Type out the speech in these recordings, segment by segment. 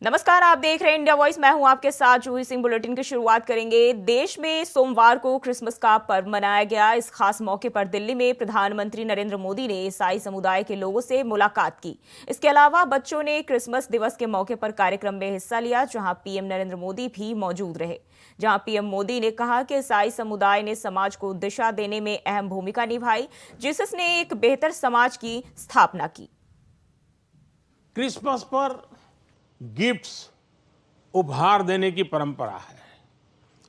नमस्कार, आप देख रहे हैं इंडिया वॉइस। मैं हूं आपके साथ जूही सिंह। बुलेटिन की शुरुआत करेंगे। देश में सोमवार को क्रिसमस का पर्व मनाया गया। इस खास मौके पर दिल्ली में प्रधानमंत्री नरेंद्र मोदी ने ईसाई समुदाय के लोगों से मुलाकात की। इसके अलावा बच्चों ने क्रिसमस दिवस के मौके पर कार्यक्रम में हिस्सा लिया, जहां पीएम नरेंद्र मोदी भी मौजूद रहे। जहां पीएम मोदी ने कहा कि ईसाई समुदाय ने समाज को दिशा देने में अहम भूमिका निभाई। जीसस ने एक बेहतर समाज की स्थापना की। क्रिसमस पर गिफ्ट्स उपहार देने की परंपरा है।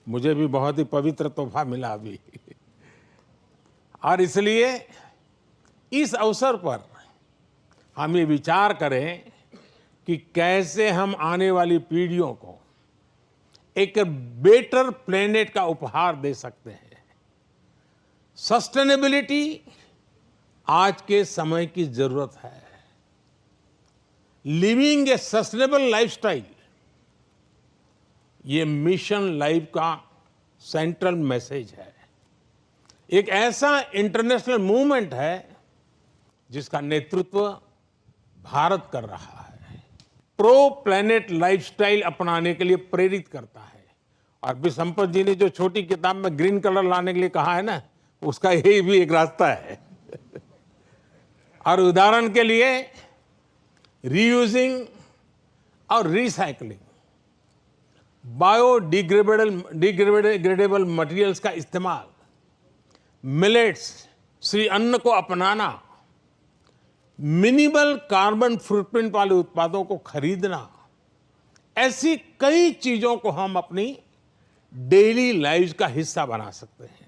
मुझे भी बहुत ही पवित्र तोहफा मिला अभी और इसलिए इस अवसर पर हम ये विचार करें कि कैसे हम आने वाली पीढ़ियों को एक बेटर प्लेनेट का उपहार दे सकते हैं। सस्टेनेबिलिटी आज के समय की जरूरत है। लिविंग ए सस्टेनेबल लाइफस्टाइल, ये मिशन लाइफ का सेंट्रल मैसेज है। एक ऐसा इंटरनेशनल मूवमेंट है जिसका नेतृत्व भारत कर रहा है। प्रो प्लैनेट लाइफस्टाइल अपनाने के लिए प्रेरित करता है। और बी संपत जी ने जो छोटी किताब में ग्रीन कलर लाने के लिए कहा है ना, उसका यही भी एक रास्ता है। और उदाहरण के लिए रीयूजिंग और रिसाइकलिंग, बायोडिग्रेडेबल मटेरियल्स का इस्तेमाल, मिलेट्स श्री अन्न को अपनाना, मिनिमल कार्बन फुटप्रिंट वाले उत्पादों को खरीदना, ऐसी कई चीजों को हम अपनी डेली लाइफ का हिस्सा बना सकते हैं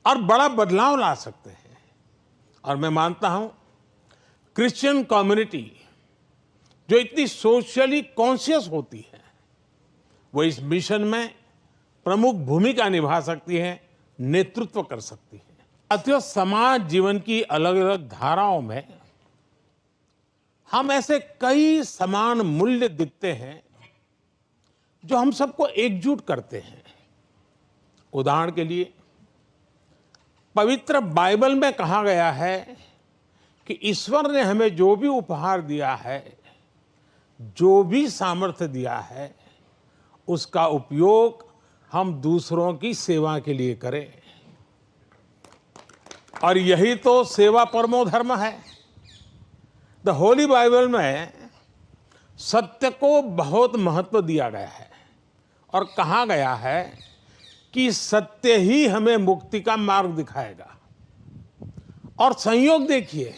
और बड़ा बदलाव ला सकते हैं। और मैं मानता हूं क्रिश्चियन कम्युनिटी जो इतनी सोशली कॉन्शियस होती है, वो इस मिशन में प्रमुख भूमिका निभा सकती है, नेतृत्व कर सकती है। साथियों, समाज जीवन की अलग अलग धाराओं में हम ऐसे कई समान मूल्य दिखते हैं जो हम सबको एकजुट करते हैं। उदाहरण के लिए पवित्र बाइबल में कहा गया है कि ईश्वर ने हमें जो भी उपहार दिया है, जो भी सामर्थ्य दिया है, उसका उपयोग हम दूसरों की सेवा के लिए करें। और यही तो सेवा परमो धर्म है। द होली बाइबल में सत्य को बहुत महत्व दिया गया है और कहा गया है कि सत्य ही हमें मुक्ति का मार्ग दिखाएगा। और संयोग देखिए,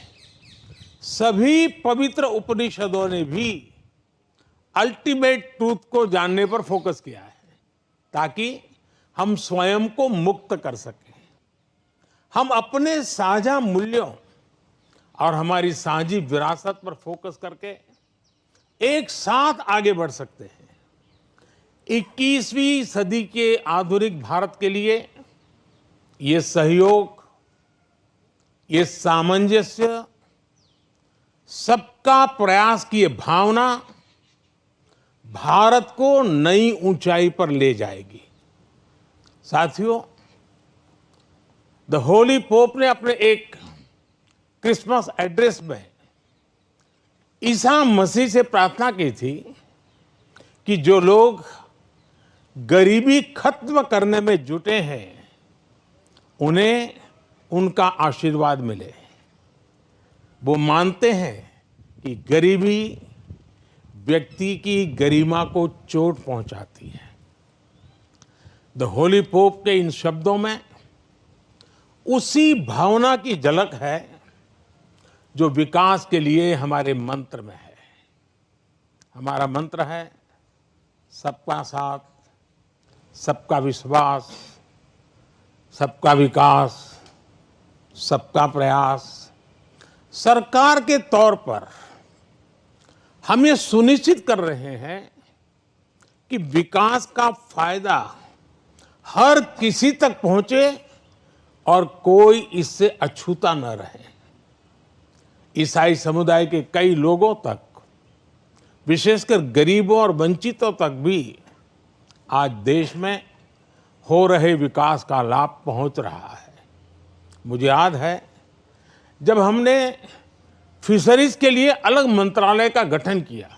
सभी पवित्र उपनिषदों ने भी अल्टीमेट ट्रूथ को जानने पर फोकस किया है ताकि हम स्वयं को मुक्त कर सकें। हम अपने साझा मूल्यों और हमारी साझी विरासत पर फोकस करके एक साथ आगे बढ़ सकते हैं। 21वीं सदी के आधुनिक भारत के लिए ये सहयोग, ये सामंजस्य, सबका प्रयास की ये भावना भारत को नई ऊंचाई पर ले जाएगी। साथियों, द होली पोप ने अपने एक क्रिसमस एड्रेस में ईसा मसीह से प्रार्थना की थी कि जो लोग गरीबी खत्म करने में जुटे हैं, उन्हें उनका आशीर्वाद मिले। वो मानते हैं कि गरीबी व्यक्ति की गरिमा को चोट पहुंचाती है। द होली पोप के इन शब्दों में उसी भावना की झलक है जो विकास के लिए हमारे मंत्र में है। हमारा मंत्र है सबका साथ, सबका विश्वास, सबका विकास, सबका प्रयास। सरकार के तौर पर हम ये सुनिश्चित कर रहे हैं कि विकास का फायदा हर किसी तक पहुंचे और कोई इससे अछूता न रहे। ईसाई समुदाय के कई लोगों तक, विशेषकर गरीबों और वंचितों तक भी आज देश में हो रहे विकास का लाभ पहुंच रहा है। मुझे याद है जब हमने फिशरीज के लिए अलग मंत्रालय का गठन किया,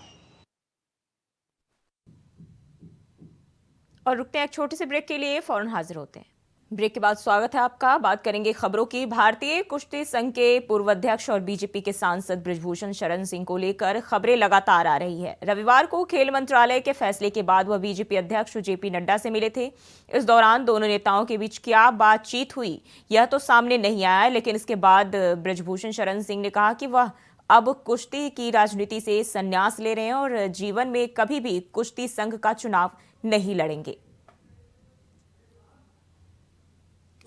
और रुकते हैं एक छोटे से ब्रेक के लिए, फौरन हाजिर होते हैं। ब्रेक के बाद स्वागत है आपका। बात करेंगे खबरों की। भारतीय कुश्ती संघ के पूर्व अध्यक्ष और बीजेपी के सांसद बृजभूषण शरण सिंह को लेकर खबरें लगातार आ रही है। रविवार को खेल मंत्रालय के फैसले के बाद वह बीजेपी अध्यक्ष जेपी नड्डा से मिले थे। इस दौरान दोनों नेताओं के बीच क्या बातचीत हुई यह तो सामने नहीं आया, लेकिन इसके बाद बृजभूषण शरण सिंह ने कहा कि वह अब कुश्ती की राजनीति से संन्यास ले रहे हैं और जीवन में कभी भी कुश्ती संघ का चुनाव नहीं लड़ेंगे।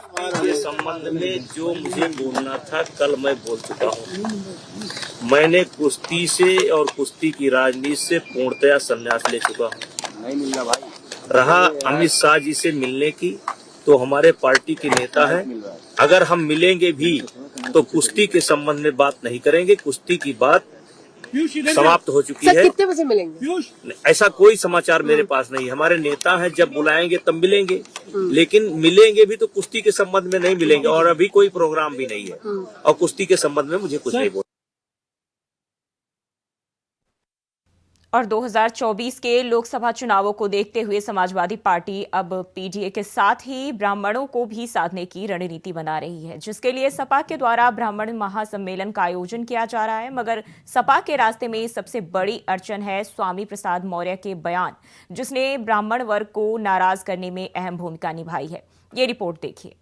के संबंध में जो मुझे बोलना था कल मैं बोल चुका हूँ। मैंने कुश्ती से और कुश्ती की राजनीति से पूर्णतया संन्यास ले चुका हूँ। नहीं मिल रहा भाई। रहा अमित शाह जी से मिलने की, तो हमारे पार्टी के नेता है, अगर हम मिलेंगे भी तो कुश्ती के संबंध में बात नहीं करेंगे। कुश्ती की बात समाप्त हो चुकी है। कितने बजे मिलेंगे? ऐसा कोई समाचार मेरे पास नहीं। हमारे नेता हैं, जब बुलाएंगे तब मिलेंगे, लेकिन मिलेंगे भी तो कुश्ती के संबंध में नहीं मिलेंगे। और अभी कोई प्रोग्राम भी नहीं है और कुश्ती के संबंध में मुझे कुछ नहीं बोलना। और 2024 के लोकसभा चुनावों को देखते हुए समाजवादी पार्टी अब पीडीए के साथ ही ब्राह्मणों को भी साधने की रणनीति बना रही है, जिसके लिए सपा के द्वारा ब्राह्मण महासम्मेलन का आयोजन किया जा रहा है। मगर सपा के रास्ते में सबसे बड़ी अड़चन है स्वामी प्रसाद मौर्य के बयान, जिसने ब्राह्मण वर्ग को नाराज करने में अहम भूमिका निभाई है। ये रिपोर्ट देखिए।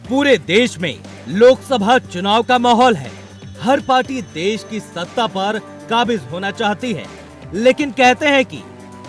पूरे देश में लोकसभा चुनाव का माहौल है। हर पार्टी देश की सत्ता पर काबिज होना चाहती है, लेकिन कहते हैं कि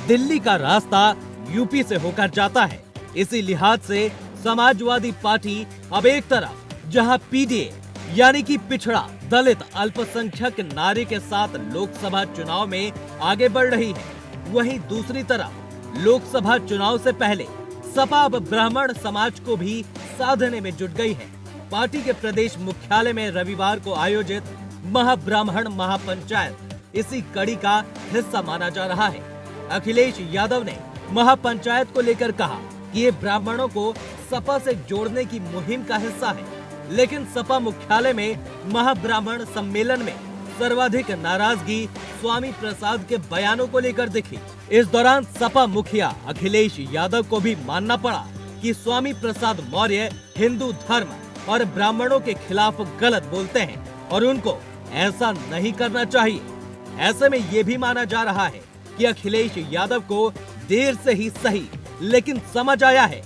दिल्ली का रास्ता यूपी से होकर जाता है। इसी लिहाज से समाजवादी पार्टी अब एक तरफ जहां पीडीए यानी कि पिछड़ा, दलित, अल्पसंख्यक नारे के साथ लोकसभा चुनाव में आगे बढ़ रही है, वहीं दूसरी तरफ लोकसभा चुनाव से पहले सपा अब ब्राह्मण समाज को भी साधने में जुट गई है। पार्टी के प्रदेश मुख्यालय में रविवार को आयोजित महाब्राह्मण महापंचायत इसी कड़ी का हिस्सा माना जा रहा है। अखिलेश यादव ने महापंचायत को लेकर कहा कि ये ब्राह्मणों को सपा से जोड़ने की मुहिम का हिस्सा है, लेकिन सपा मुख्यालय में महाब्राह्मण सम्मेलन में सर्वाधिक नाराजगी स्वामी प्रसाद के बयानों को लेकर दिखी। इस दौरान सपा मुखिया अखिलेश यादव को भी मानना पड़ा कि स्वामी प्रसाद मौर्य हिंदू धर्म और ब्राह्मणों के खिलाफ गलत बोलते हैं और उनको ऐसा नहीं करना चाहिए। ऐसे में ये भी माना जा रहा है कि अखिलेश यादव को देर से ही सही, लेकिन समझ आया है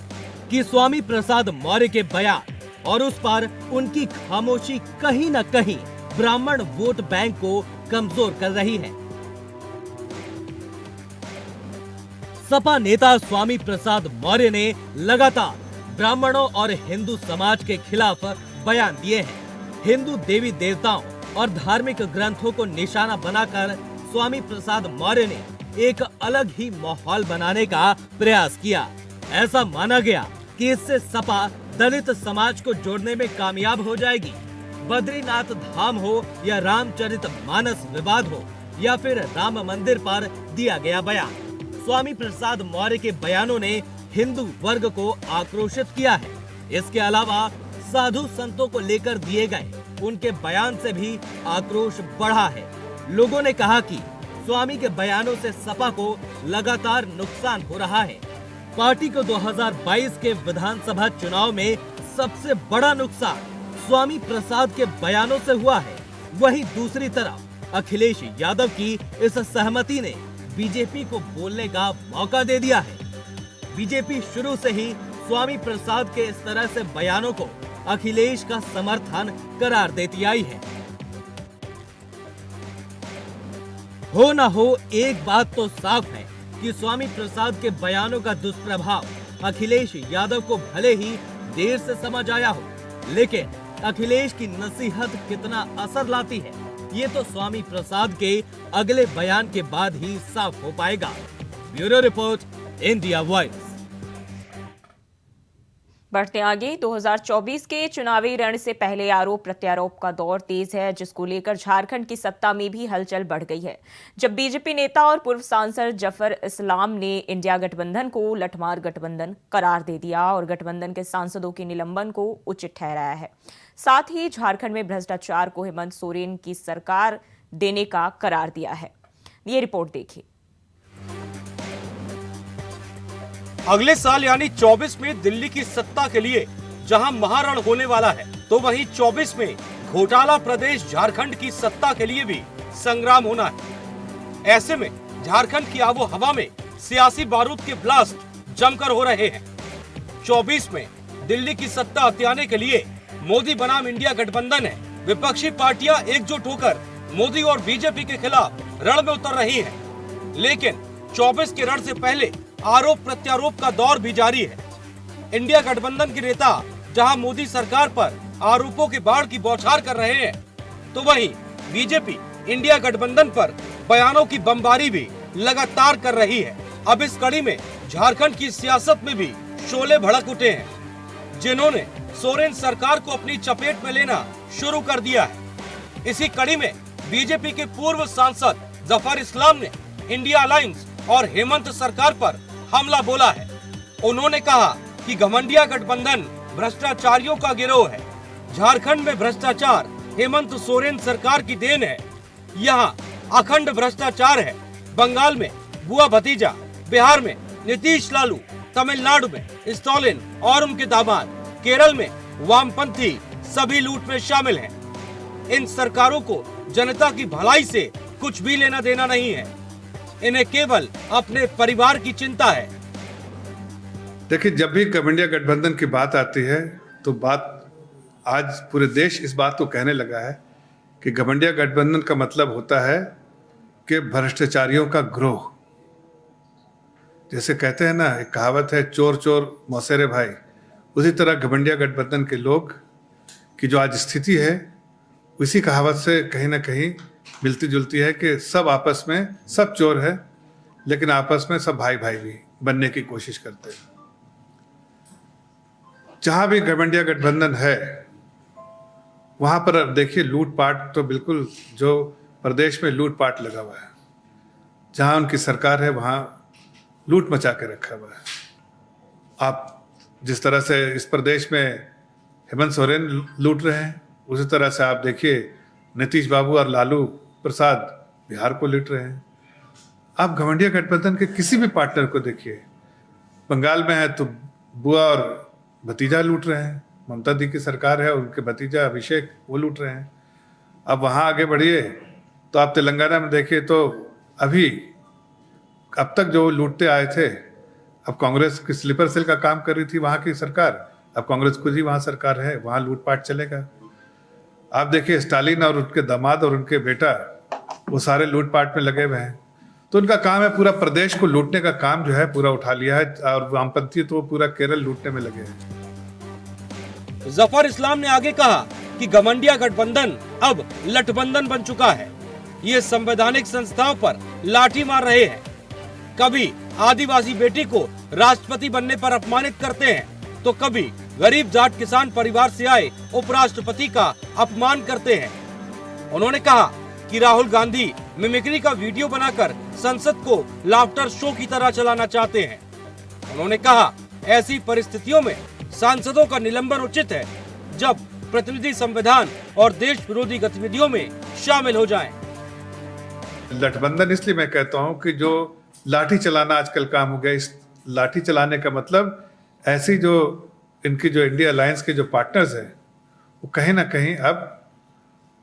कि स्वामी प्रसाद मौर्य के बयान और उस पर उनकी खामोशी कहीं न कहीं ब्राह्मण वोट बैंक को कमजोर कर रही है। सपा नेता स्वामी प्रसाद मौर्य ने लगातार ब्राह्मणों और हिंदू समाज के खिलाफ बयान दिए हैं। हिंदू देवी देवताओं और धार्मिक ग्रंथों को निशाना बनाकर स्वामी प्रसाद मौर्य ने एक अलग ही माहौल बनाने का प्रयास किया। ऐसा माना गया कि इससे सपा दलित समाज को जोड़ने में कामयाब हो जाएगी। बद्रीनाथ धाम हो या रामचरितमानस विवाद हो या फिर राम मंदिर पर दिया गया बयान, स्वामी प्रसाद मौर्य के बयानों ने हिंदू वर्ग को आक्रोशित किया है। इसके अलावा साधु संतों को लेकर दिए गए उनके बयान से भी आक्रोश बढ़ा है। लोगों ने कहा कि स्वामी के बयानों से सपा को लगातार नुकसान हो रहा है। पार्टी को 2022 के विधानसभा चुनाव में सबसे बड़ा नुकसान स्वामी प्रसाद के बयानों से हुआ है। वहीं दूसरी तरफ अखिलेश यादव की इस सहमति ने बीजेपी को बोलने का मौका दे दिया है। बीजेपी शुरू से ही स्वामी प्रसाद के इस तरह से बयानों को अखिलेश का समर्थन करार देती आई है। हो ना हो, एक बात तो साफ है कि स्वामी प्रसाद के बयानों का दुष्प्रभाव अखिलेश यादव को भले ही देर से समझ आया हो, लेकिन अखिलेश की नसीहत कितना असर लाती है, ये तो स्वामी प्रसाद के अगले बयान के बाद ही साफ हो पाएगा। Bureau report, India voice. बढ़ते आगे, 2024 के चुनावी रण से पहले आरोप प्रत्यारोप का दौर तेज है, जिसको लेकर झारखंड की सत्ता में भी हलचल बढ़ गई है। जब बीजेपी नेता और पूर्व सांसद जफर इस्लाम ने इंडिया गठबंधन को लठमार गठबंधन करार दे दिया और गठबंधन के सांसदों के निलंबन को उचित ठहराया है। साथ ही झारखंड में भ्रष्टाचार को हेमंत सोरेन की सरकार देने का करार दिया है। ये रिपोर्ट देखिए। अगले साल यानी 24 में दिल्ली की सत्ता के लिए जहां महारण होने वाला है, तो वहीं 24 में घोटाला प्रदेश झारखंड की सत्ता के लिए भी संग्राम होना है। ऐसे में झारखंड की आबो हवा में सियासी बारूद के ब्लास्ट जमकर हो रहे हैं। 24 में दिल्ली की सत्ता हथियाने के लिए मोदी बनाम इंडिया गठबंधन है। विपक्षी पार्टियां एकजुट होकर मोदी और बीजेपी के खिलाफ रण में उतर रही हैं। लेकिन 24 के रण से पहले आरोप प्रत्यारोप का दौर भी जारी है। इंडिया गठबंधन के नेता जहां मोदी सरकार पर आरोपों के बाढ़ की बौछार कर रहे हैं, तो वहीं बीजेपी इंडिया गठबंधन पर बयानों की बमबारी भी लगातार कर रही है। अब इस कड़ी में झारखंड की सियासत में भी शोले भड़क उठे हैं, जिन्होंने सोरेन सरकार को अपनी चपेट में लेना शुरू कर दिया है। इसी कड़ी में बीजेपी के पूर्व सांसद जफर इस्लाम ने इंडिया अलायंस और हेमंत सरकार पर हमला बोला है। उन्होंने कहा कि घमंडिया गठबंधन भ्रष्टाचारियों का गिरोह है। झारखंड में भ्रष्टाचार हेमंत सोरेन सरकार की देन है। यहाँ अखंड भ्रष्टाचार है। बंगाल में बुआ भतीजा, बिहार में नीतीश लालू, तमिलनाडु में स्टालिन और उनके दामाद, केरल में वामपंथी सभी लूट में शामिल हैं। इन सरकारों को जनता की भलाई से कुछ भी लेना देना नहीं है। इन्हें केवल अपने परिवार की चिंता है। देखिए, जब भी घमंडिया गठबंधन की बात आती है तो बात आज पूरे देश इस बात को कहने लगा है कि घमंडिया गठबंधन का मतलब होता है कि भ्रष्टाचारियों का ग्रोह। जैसे कहते हैं ना, एक कहावत है, चोर चोर मौसेरे भाई। उसी तरह घमंडिया गठबंधन के लोग की जो आज स्थिति है, उसी कहावत से कहीं ना कहीं मिलती जुलती है कि सब आपस में सब चोर है, लेकिन आपस में सब भाई भाई भी बनने की कोशिश करते हैं। जहां भी घमंडिया गठबंधन है वहां पर अब देखिए लूटपाट तो बिल्कुल, जो प्रदेश में लूटपाट लगा हुआ है। जहां उनकी सरकार है वहां लूट मचा के रखा हुआ है। आप जिस तरह से इस प्रदेश में हेमंत सोरेन लूट रहे हैं, उसी तरह से आप देखिए नीतीश बाबू और लालू प्रसाद बिहार को लूट रहे हैं। आप घमंडिया गठबंधन के किसी भी पार्टनर को देखिए, बंगाल में है तो बुआ और भतीजा लूट रहे हैं। ममता दी की सरकार है और उनके भतीजा अभिषेक वो लूट रहे हैं। अब वहाँ आगे बढ़िए तो आप तेलंगाना में देखिए तो अभी अब तक जो लूटते आए थे, अब कांग्रेस की स्लीपर सेल का काम कर रही थी वहाँ की सरकार, अब कांग्रेस खुद ही वहाँ सरकार है, वहाँ लूटपाट चलेगा। आप देखिए स्टालिन और उनके दामाद और उनके बेटा वो सारे लूटपाट में लगे हुए हैं। तो उनका काम है पूरा प्रदेश को लूटने का काम जो है पूरा उठा लिया है, और वामपंथी तो पूरा केरल लूटने में लगे हैं। जफर इस्लाम ने आगे कहा कि घमंडिया गठबंधन अब लठबंधन बन चुका है। ये संवैधानिक संस्थाओं पर लाठी मार रहे हैं। कभी आदिवासी बेटी को राष्ट्रपति बनने पर अपमानित करते हैं, तो कभी गरीब जाट किसान परिवार से आए उपराष्ट्रपति का अपमान करते हैं। उन्होंने कहा कि राहुल गांधी मिमिक्री का वीडियो बनाकर संसद को लाफ्टर शो की तरह चलाना चाहते हैं। उन्होंने कहा ऐसी परिस्थितियों में सांसदों का निलंबन उचित है, जब प्रतिनिधि संविधान और देश विरोधी गतिविधियों में शामिल हो जाएं। लठबंधन इसलिए मैं कहता हूं कि जो लाठी चलाना आजकल काम हो गया। इस लाठी चलाने का मतलब ऐसी जो इनकी जो इंडिया अलायंस के जो पार्टनर्स हैं वो कहीं ना कहीं अब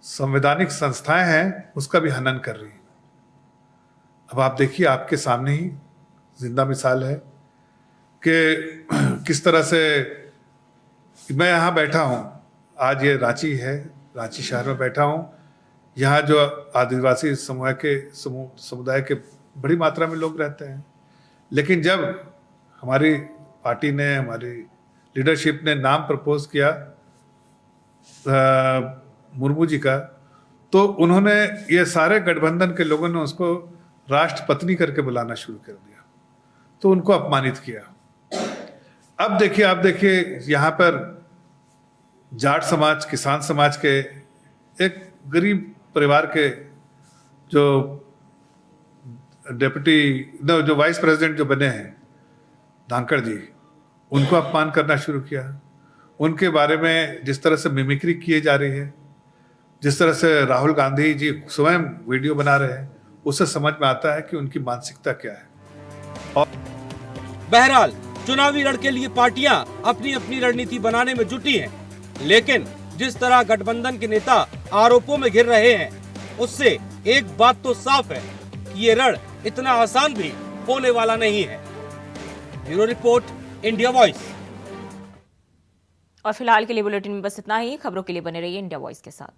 संवैधानिक संस्थाएं हैं उसका भी हनन कर रही है। अब आप देखिए, आपके सामने ही जिंदा मिसाल है कि किस तरह से मैं यहाँ बैठा हूँ। आज ये रांची है, रांची शहर में बैठा हूँ। यहाँ जो आदिवासी समुदाय के बड़ी मात्रा में लोग रहते हैं, लेकिन जब हमारी पार्टी ने, हमारी लीडरशिप ने नाम प्रपोज किया मुर्मू जी का, तो उन्होंने ये सारे गठबंधन के लोगों ने उसको राष्ट्रपत्नी करके बुलाना शुरू कर दिया, तो उनको अपमानित किया। अब देखिए, आप देखिए यहाँ पर जाट समाज, किसान समाज के एक गरीब परिवार के जो जो वाइस प्रेसिडेंट जो बने हैं धांकड़ जी, उनको अपमान करना शुरू किया। उनके बारे में जिस तरह से मिमिक्री किए जा रही है, जिस तरह से राहुल गांधी जी स्वयं वीडियो बना रहे हैं, उससे समझ में आता है कि उनकी मानसिकता क्या है। बहरहाल चुनावी रण के लिए पार्टियां अपनी अपनी रणनीति बनाने में जुटी हैं, लेकिन जिस तरह गठबंधन के नेता आरोपों में घिर रहे हैं, उससे एक बात तो साफ है कि ये रण इतना आसान भी होने वाला नहीं है। Bureau report, India voice. और फिलहाल के लिए बुलेटिन में बस इतना ही। खबरों के लिए बने रहिए इंडिया वॉइस के साथ।